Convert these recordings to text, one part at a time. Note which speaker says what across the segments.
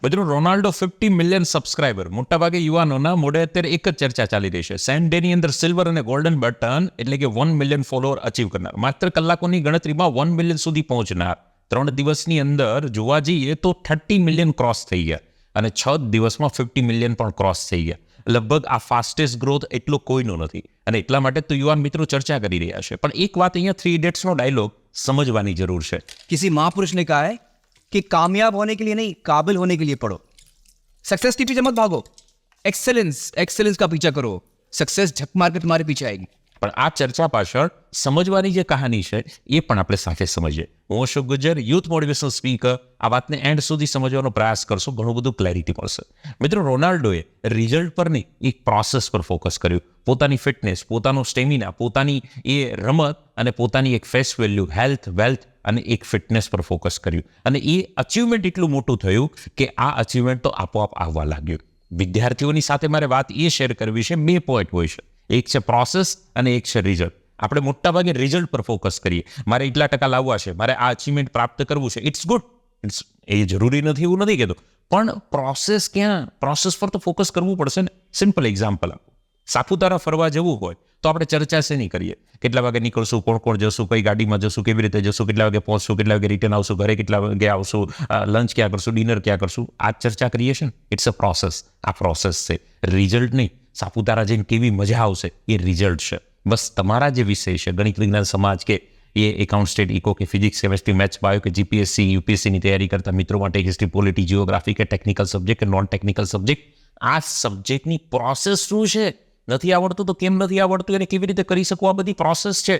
Speaker 1: મિત્રો Ronaldo 50 million subscriber, મોટાભાગે યુવાનોના મોઢે અત્યારે એક જ ચર્ચા ચાલી રહી છે. સેમ ડેની અંદર સિલ્વર અને ગોલ્ડન બટન એટલે કે 1 મિલિયન ફોલોઅર અચીવ કરનાર, માત્ર કલાકોની ગણતરીમાં 1 મિલિયન સુધી પહોંચનાર, 3 દિવસની અંદર જોવા જઈએ તો 30 મિલિયન ક્રોસ થઈ ગયા અને 6 દિવસમાં 50 મિલિયન પણ ક્રોસ થઈ ગયા. લગભગ આ ફાસ્ટેસ્ટ ગ્રોથ એટલો કોઈનો નથી અને એટલા માટે તો યુવાન મિત્રો ચર્ચા કરી રહ્યા છે. પણ એક વાત અહીંયા 3 ઇડિયટ્સનો ડાયલોગ સમજવાની જરૂર છે.
Speaker 2: किसी महापुरुष ने कहा है कि कामयाब होने के लिए नहीं, काबिल होने के लिए पढ़ो. सक्सेस के पीछे मत भागो, एक्सेलेंस का पीछा करो. सक्सेस झक मार के तुम्हारे पीछे आएगी.
Speaker 1: પણ આ ચર્ચા પાછળ સમજવાની જે કહાની છે એ પણ આપણે સાથે સમજીએ. હું Ashok Gujjar, youth motivational speaker. આ વાતને એન્ડ સુધી સમજવાનો પ્રયાસ કરશો, ઘણું બધું ક્લેરિટી મળશે. મિત્રો, રોનાલ્ડોએ રિઝલ્ટ પર નહીં, એક પ્રોસેસ પર ફોકસ કર્યું. પોતાની ફિટનેસ, પોતાનો સ્ટેમિના, પોતાની એ રમત અને પોતાની એક ફેસ વેલ્યુ, હેલ્થ, વેલ્થ અને એક ફિટનેસ પર ફોકસ કર્યું. અને એ અચીવમેન્ટ એટલું મોટું થયું કે આ અચીવમેન્ટ તો આપોઆપ આવવા લાગ્યું. વિદ્યાર્થીઓની સાથે મારે વાત એ શેર કરવી છે, 2 પોઈન્ટ હોય છે. એક છે પ્રોસેસ અને એક છે રિઝલ્ટ. આપણે મોટાભાગે રિઝલ્ટ પર ફોકસ કરીએ. મારે એટલા ટકા લાવવા છે, મારે આ અચીવમેન્ટ પ્રાપ્ત કરવું છે, ઇટ્સ ગુડ, એ જરૂરી નથી એવું નથી કહેતો, પણ પ્રોસેસ પ્રોસેસ પર તો ફોકસ કરવું પડશે ને. સિમ્પલ એક્ઝામ્પલ આપું. સાપુતારા ફરવા જવું હોય તો આપણે ચર્ચા શેની કરીએ? કેટલા વાગે નીકળશું, કોણ જશું, કઈ ગાડીમાં જશું, કેવી રીતે જશું, કેટલા વાગે પહોંચશું, કેટલા વાગે રિટર્ન આવશું, ઘરે કેટલા વાગે આવશું, લંચ ક્યાં કરશું, ડિનર ક્યાં કરશું, આ ચર્ચા કરીએ છીએ ને. It's a process. આ પ્રોસેસ છે, રિઝલ્ટ નહીં. સાપુતારા જઈને કેવી મજા આવશે એ રિઝલ્ટ છે. બસ તમારા જે વિષય છે, ગણિત, વિજ્ઞાન, સમાજ કે એ એકાઉન્ટ, સ્ટેટ, ઇકો કે ફિઝિક્સ, કેમેસ્ટ્રી, મેથ્સ, બાયો કે જીપીએસસી, યુપીએસસીની તૈયારી કરતા મિત્રો માટે હિસ્ટ્રી, પોલિટી, જીઓગ્રાફી કે ટેકનિકલ સબ્જેક્ટ કે નોન ટેકનિકલ સબ્જેક્ટ, આ સબ્જેક્ટની પ્રોસેસ શું છે? નથી આવડતું તો કેમ નથી આવડતું અને કેવી રીતે કરી શકું, આ બધી પ્રોસેસ છે.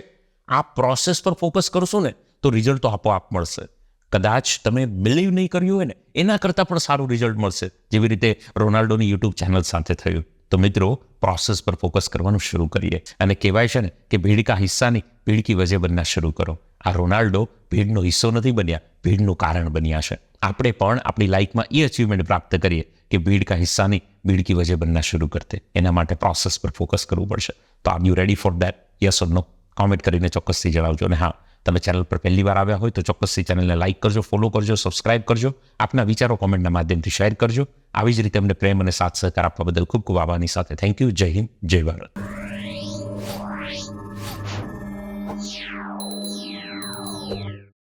Speaker 1: આ પ્રોસેસ પર ફોકસ કરશો ને તો રિઝલ્ટ તો આપોઆપ મળશે. કદાચ તમે બિલીવ નહીં કર્યું હોય ને એના કરતાં પણ સારું રિઝલ્ટ મળશે, જેવી રીતે રોનાલ્ડોની યુટ્યુબ ચેનલ સાથે થયું. તો મિત્રો, પ્રોસેસ પર ફોકસ કરવાનું શરૂ કરીએ. અને કહેવાય છે ને કે ભીડ કા હિસ્સા નહીં, ભીડ કી વજહ બનના શરૂ કરો. આ રોનાલ્ડો ભીડનો હિસ્સો નથી બન્યા, ભીડનું કારણ બન્યા છે. આપણે પણ આપણી લાઈફમાં એ અચીવમેન્ટ પ્રાપ્ત કરીએ કે ભીડ કા હિસ્સા નહીં, ભીડ કી વજહ બનના શરૂ કરતે. એના માટે પ્રોસેસ પર ફોકસ કરવું પડશે. તો are you ready for that? Yes or no? Comment કરીને ચોક્કસથી જણાવજો. અને હા, તમે ચેનલ પર પહેલી વાર આવ્યા હોય તો ચોક્કસથી ચેનલને લાઇક કરજો, ફોલો કરજો, સબસ્ક્રાઇબ કરજો. આપના વિચારો કોમેન્ટના માધ્યમથી શેર કરજો. આવી જ રીતે અમને પ્રેમ અને સાથ સહકાર આપવા બદલ ખૂબ ખૂબ આભારની સાથે થેન્ક યુ. જય હિન્દ, જય ભારત.